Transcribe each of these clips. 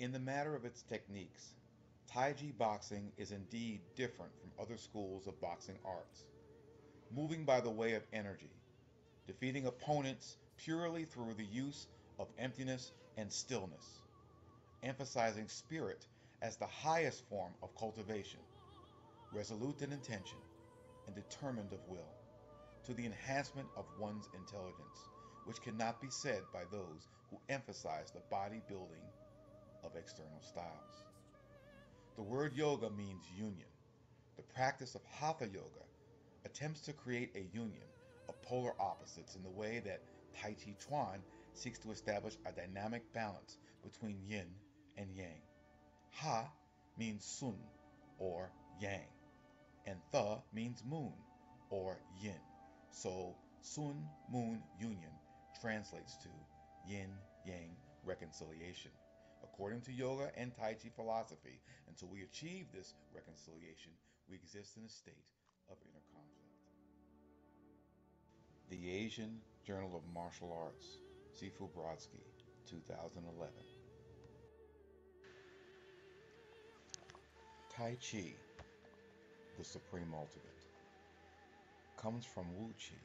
In the matter of its techniques, Taiji Boxing is indeed different from other schools of boxing arts, moving by the way of energy, defeating opponents purely through the use of emptiness and stillness, emphasizing spirit as the highest form of cultivation, resolute in intention and determined of will, to the enhancement of one's intelligence, which cannot be said by those who emphasize the bodybuilding of external styles. The word yoga means union. The practice of hatha yoga attempts to create a union of polar opposites in the way that Tai Chi Chuan seeks to establish a dynamic balance between yin and yang. Ha means sun or yang, and the means moon or yin. So sun moon union translates to yin yang reconciliation. According to yoga and Tai Chi philosophy, until we achieve this reconciliation, we exist in a state of inner conflict. The Asian Journal of Martial Arts, Sifu Brodsky, 2011. Tai Chi, the supreme ultimate, comes from Wu Chi,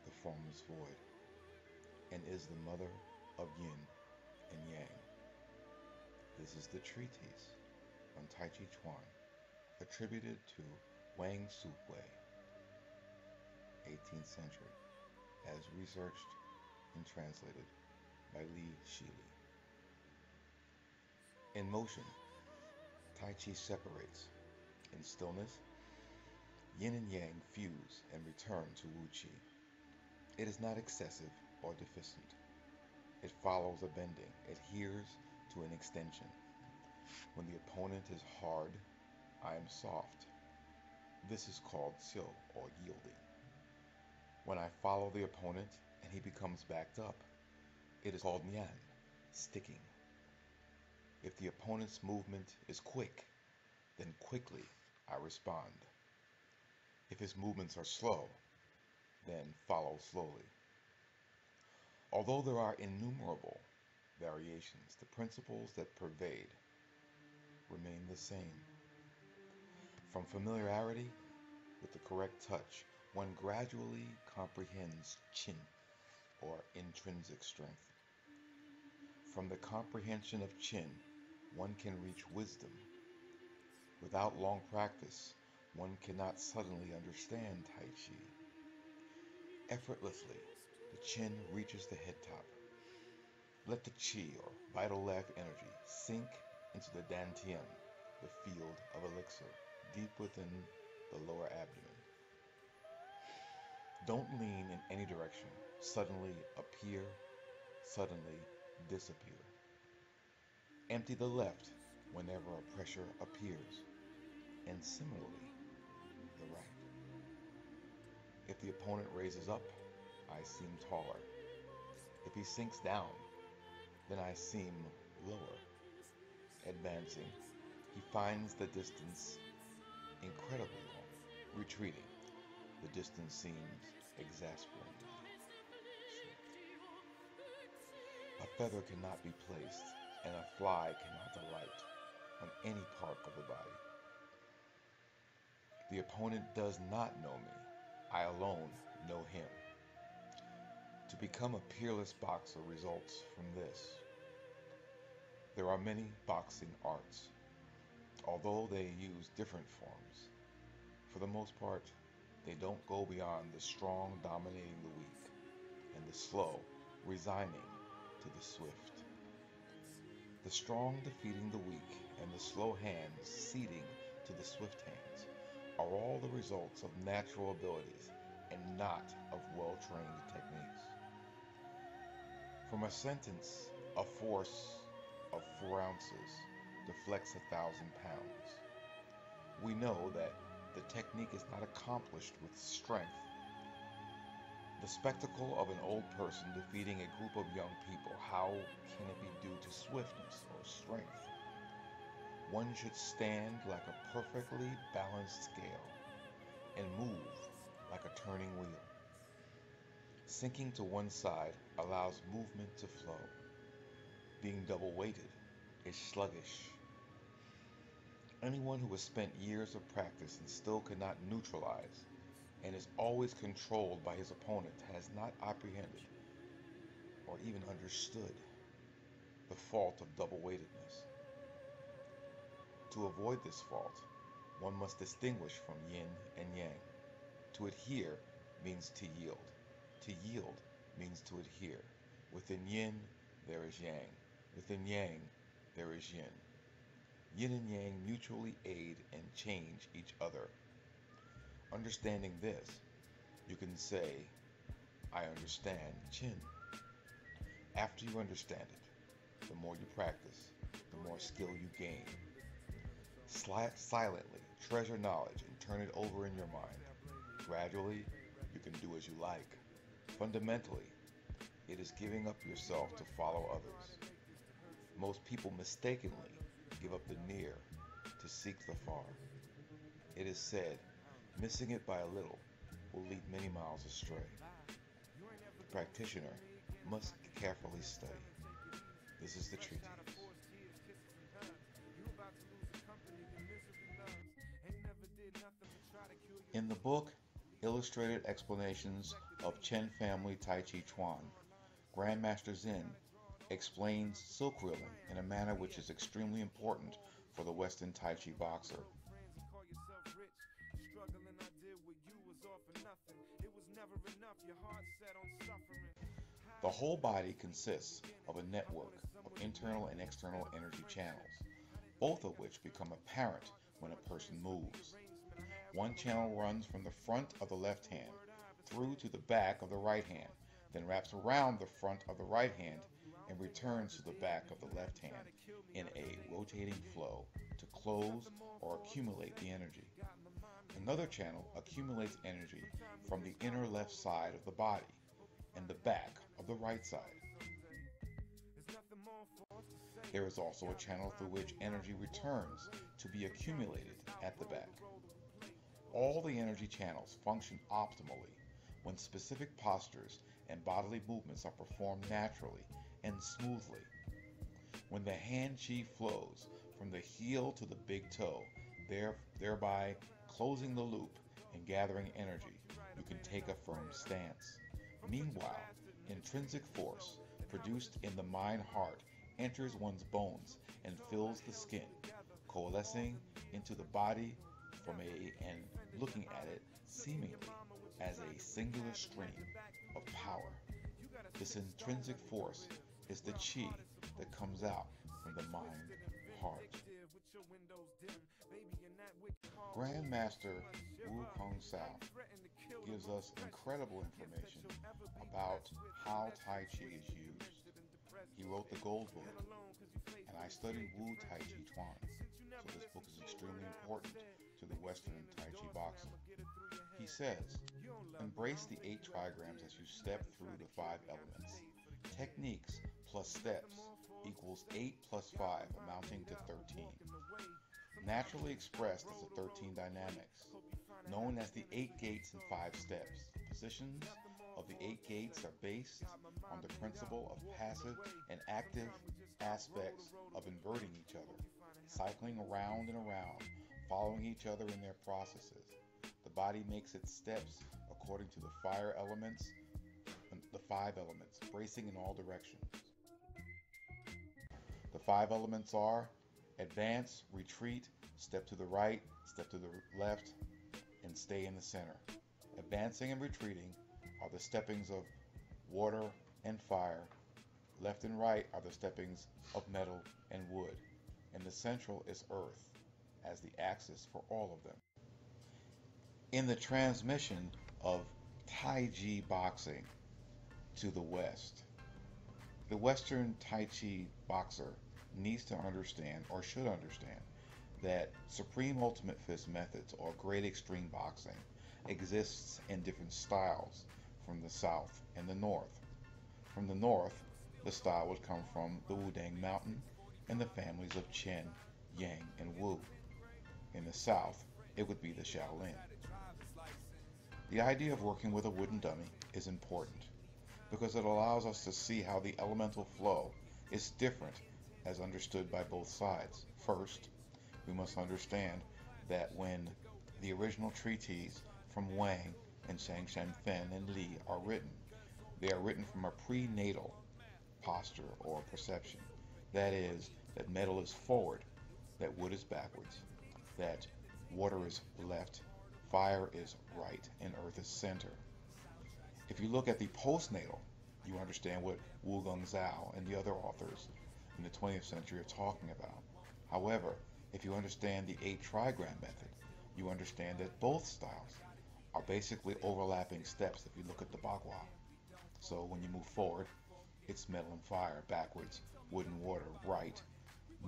the formless void, and is the mother of yin and yang. This is the treatise on Tai Chi Chuan, attributed to Wang Sukui, 18th century, as researched and translated by Li Shili. In motion, Tai Chi separates. In stillness, yin and yang fuse and return to Wu Chi. It is not excessive or deficient. It follows a bending, adheres to an extension. When the opponent is hard, I am soft. This is called xiu or yielding. When I follow the opponent and he becomes backed up, it is called nian, sticking. If the opponent's movement is quick, then quickly I respond. If his movements are slow, then follow slowly. Although there are innumerable variations, the principles that pervade remain the same. From familiarity with the correct touch, one gradually comprehends Qin, or intrinsic strength. From the comprehension of Qin, one can reach wisdom. Without long practice, one cannot suddenly understand Tai Chi. Effortlessly, the Qin reaches the head top. Let the Qi, or vital life energy, sink into the Dantian, the field of elixir, deep within the lower abdomen. Don't lean in any direction. Suddenly appear, suddenly disappear. Empty the left whenever a pressure appears, and similarly the right. If the opponent raises up, I seem taller. If he sinks down, then I seem lower. Advancing, he finds the distance incredibly long. Retreating, the distance seems exasperating. A feather cannot be placed, and a fly cannot alight on any part of the body. The opponent does not know me. I alone know him. To become a peerless boxer results from this. There are many boxing arts, although they use different forms. For the most part, they don't go beyond the strong dominating the weak, and the slow resigning to the swift. The strong defeating the weak, and the slow hands ceding to the swift hands, are all the results of natural abilities and not of well-trained techniques. From a sentence, a force of 4 ounces deflects 1,000 pounds. We know that the technique is not accomplished with strength. The spectacle of an old person defeating a group of young people, how can it be due to swiftness or strength? One should stand like a perfectly balanced scale and move like a turning wheel. Sinking to one side allows movement to flow. Being double weighted, is sluggish. Anyone who has spent years of practice and still cannot neutralize and is always controlled by his opponent has not apprehended or even understood the fault of double-weightedness. To avoid this fault, one must distinguish from yin and yang. To adhere means to yield. To yield means to adhere. Within yin, there is yang. Within yang, there is yin. Yin and yang mutually aid and change each other. Understanding this, you can say, I understand Qin. After you understand it, the more you practice, the more skill you gain. Silently treasure knowledge and turn it over in your mind. Gradually, you can do as you like. Fundamentally, it is giving up yourself to follow others. Most people mistakenly give up the near to seek the far. It is said, missing it by a little will lead many miles astray. The practitioner must carefully study. This is the treatise. In the book, Illustrated Explanations of Chen Family Tai Chi Chuan, Grandmaster Zen explains silk reeling in a manner which is extremely important for the Western Tai Chi boxer. The whole body consists of a network of internal and external energy channels, both of which become apparent when a person moves. One channel runs from the front of the left hand through to the back of the right hand, then wraps around the front of the right hand and returns to the back of the left hand in a rotating flow to close or accumulate the energy. Another channel accumulates energy from the inner left side of the body and the back of the right side. There is also a channel through which energy returns to be accumulated at the back. All the energy channels function optimally when specific postures and bodily movements are performed naturally and smoothly. When the hand chi flows from the heel to the big toe, thereby closing the loop and gathering energy, you can take a firm stance. Meanwhile, intrinsic force produced in the mind-heart enters one's bones and fills the skin, coalescing into the body and looking at it seemingly as a singular stream of power. This intrinsic force is the chi that comes out from the mind-heart. Grandmaster Wu Kong Sao gives us incredible information about how Tai Chi is used. He wrote the Gold Book, and I studied Wu Tai Chi Chuan, so this book is extremely important to the Western Tai Chi boxing. He says, embrace the 8 trigrams as you step through the 5 elements. Techniques plus steps equals 8 plus 5, amounting to 13. Naturally expressed as the 13 dynamics, known as the 8 gates and 5 steps. The positions of the 8 gates are based on the principle of passive and active aspects of inverting each other, cycling around and around, following each other in their processes. The body makes its steps according to the fire elements, the 5 elements, bracing in all directions. The 5 elements are advance, retreat, step to the right, step to the left, and stay in the center. Advancing and retreating are the steppings of water and fire. Left and right are the steppings of metal and wood. And the central is earth as the axis for all of them. In the transmission of Taiji Boxing to the West, the Western Tai Chi boxer needs to understand, or should understand, that Supreme Ultimate Fist methods, or Great Extreme Boxing, exists in different styles from the South and the North. From the North, the style would come from the Wudang Mountain and the families of Chen, Yang, and Wu. In the South, it would be the Shaolin. The idea of working with a wooden dummy is important because it allows us to see how the elemental flow is different as understood by both sides. First, we must understand that when the original treatises from Wang and Shang Shen Fen and Li are written, they are written from a prenatal posture or perception. That is, that metal is forward, that wood is backwards, that water is left, fire is right, and earth is center. If you look at the postnatal, you understand what Wu Gongzhou and the other authors in the 20th century are talking about. However, if you understand the 8 trigram method, you understand that both styles are basically overlapping steps if you look at the Bagua. So when you move forward, it's metal and fire, backwards, wood and water, right,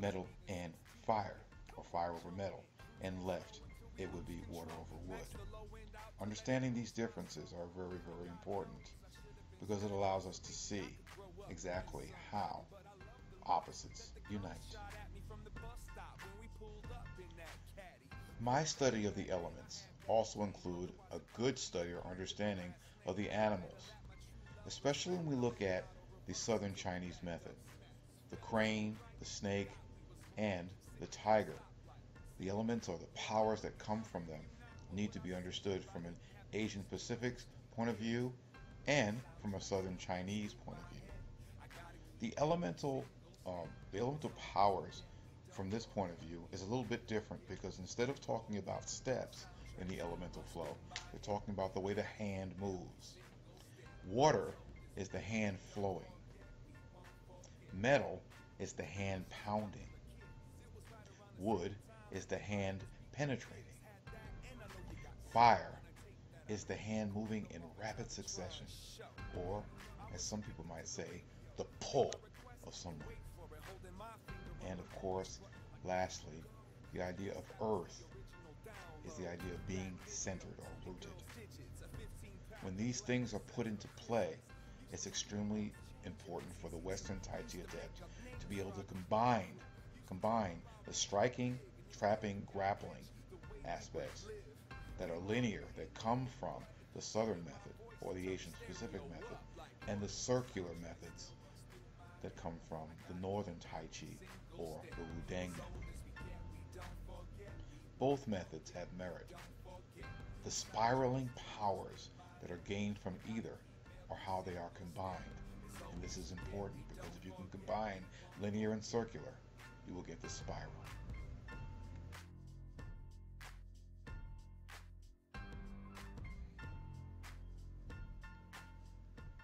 metal and fire, or fire over metal, and left, it would be water over wood. Understanding these differences are very, very important because it allows us to see exactly how opposites unite. My study of the elements also include a good study or understanding of the animals, especially when we look at the Southern Chinese method. The crane, the snake, and the tiger. The elements or the powers that come from them need to be understood from an Asian Pacific point of view and from a Southern Chinese point of view. The elemental, the elemental powers from this point of view is a little bit different because instead of talking about steps in the elemental flow, they're talking about the way the hand moves. Water is the hand flowing. Metal is the hand pounding. Wood is the hand penetrating. Fire is the hand moving in rapid succession, or, as some people might say, the pull of someone. And of course, lastly, the idea of earth is the idea of being centered or rooted. When these things are put into play, it's extremely important for the Western Taiji adept to be able to combine the striking, trapping, grappling aspects that are linear, that come from the Southern method or the Asian Pacific method, and the circular methods that come from the Northern Tai Chi or the Wudang method. Both methods have merit. The spiraling powers that are gained from either are how they are combined. And this is important because if you can combine linear and circular, you will get the spiral.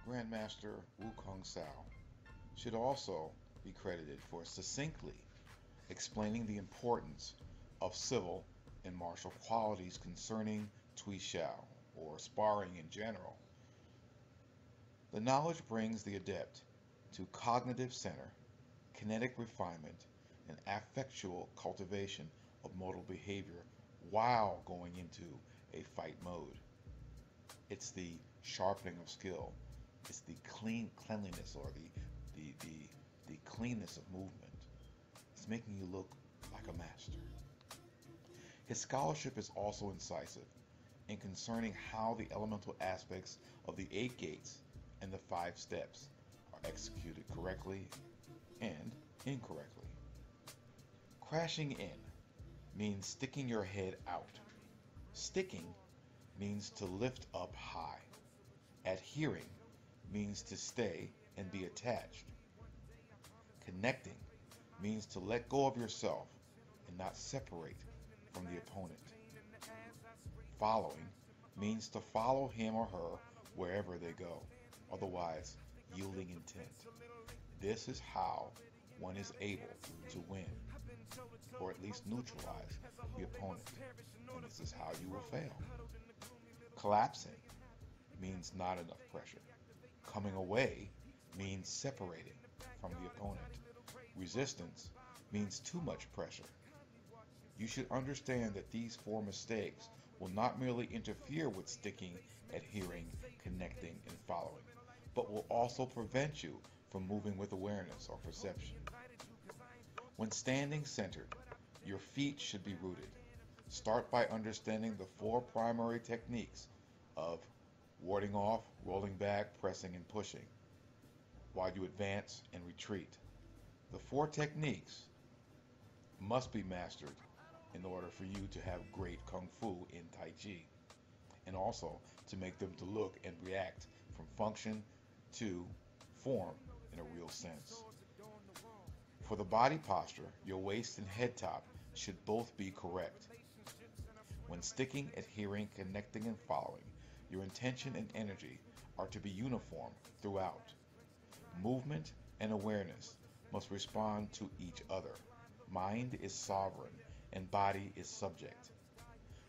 Grandmaster Wu Gongzhou should also be credited for succinctly explaining the importance of civil and martial qualities concerning Tui Shou, or sparring in general. The knowledge brings the adept to cognitive center, kinetic refinement, and affectual cultivation of modal behavior while going into a fight mode. It's the sharpening of skill. It's the cleanliness or the cleanness of movement. It's making you look like a master. His scholarship is also incisive in concerning how the elemental aspects of the 8 gates and the 5 steps are executed correctly and incorrectly. Crashing in means sticking your head out. Sticking means to lift up high. Adhering means to stay and be attached. Connecting means to let go of yourself and not separate from the opponent. Following means to follow him or her wherever they go, otherwise yielding intent. This is how one is able to win, or at least neutralize the opponent, and this is how you will fail. Collapsing means not enough pressure. Coming away means separating from the opponent. Resistance means too much pressure. You should understand that these 4 mistakes will not merely interfere with sticking, adhering, connecting, and following, but will also prevent you from moving with awareness or perception. When standing centered, your feet should be rooted. Start by understanding the 4 primary techniques of warding off, rolling back, pressing, and pushing, while you advance and retreat. The four techniques must be mastered in order for you to have great kung fu in Tai Chi, and also to make them to look and react from function to form in a real sense. For the body posture, your waist and head top should both be correct. When sticking, adhering, connecting, and following, your intention and energy are to be uniform throughout. Movement and awareness must respond to each other. Mind is sovereign and body is subject.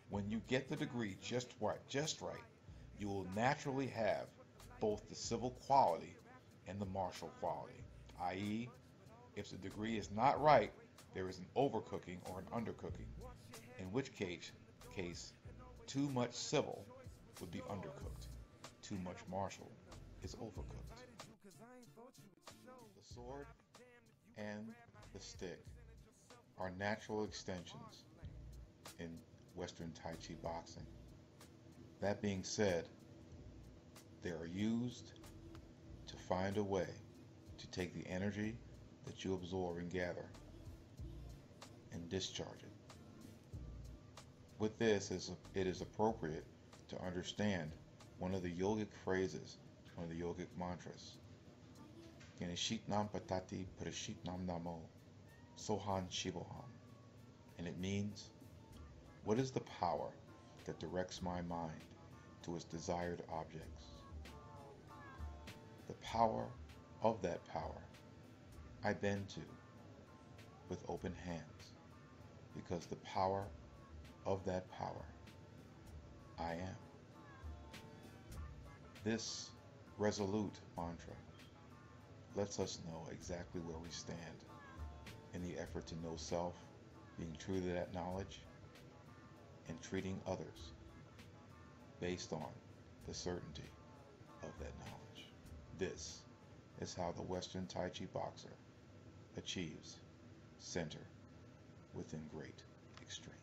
When you get the degree just right, you will naturally have both the civil quality and the martial quality, i.e., if the degree is not right, there is an overcooking or an undercooking, in which case too much civil would be undercooked, too much martial is overcooked. The sword and the stick are natural extensions in Western Tai Chi boxing. That being said, they are used to find a way to take the energy that you absorb and gather and discharge it. With this, it is appropriate to understand one of the yogic phrases, one of the yogic mantras. Ganeshitnam patati prashitnam namo sohan shivoham. And it means, what is the power that directs my mind to its desired objects? The power of that power I bend to with open hands, because the power of that power I am. This resolute mantra lets us know exactly where we stand in the effort to know self, being true to that knowledge, and treating others based on the certainty of that knowledge. This is how the Western Tai Chi boxer achieves center within great extreme.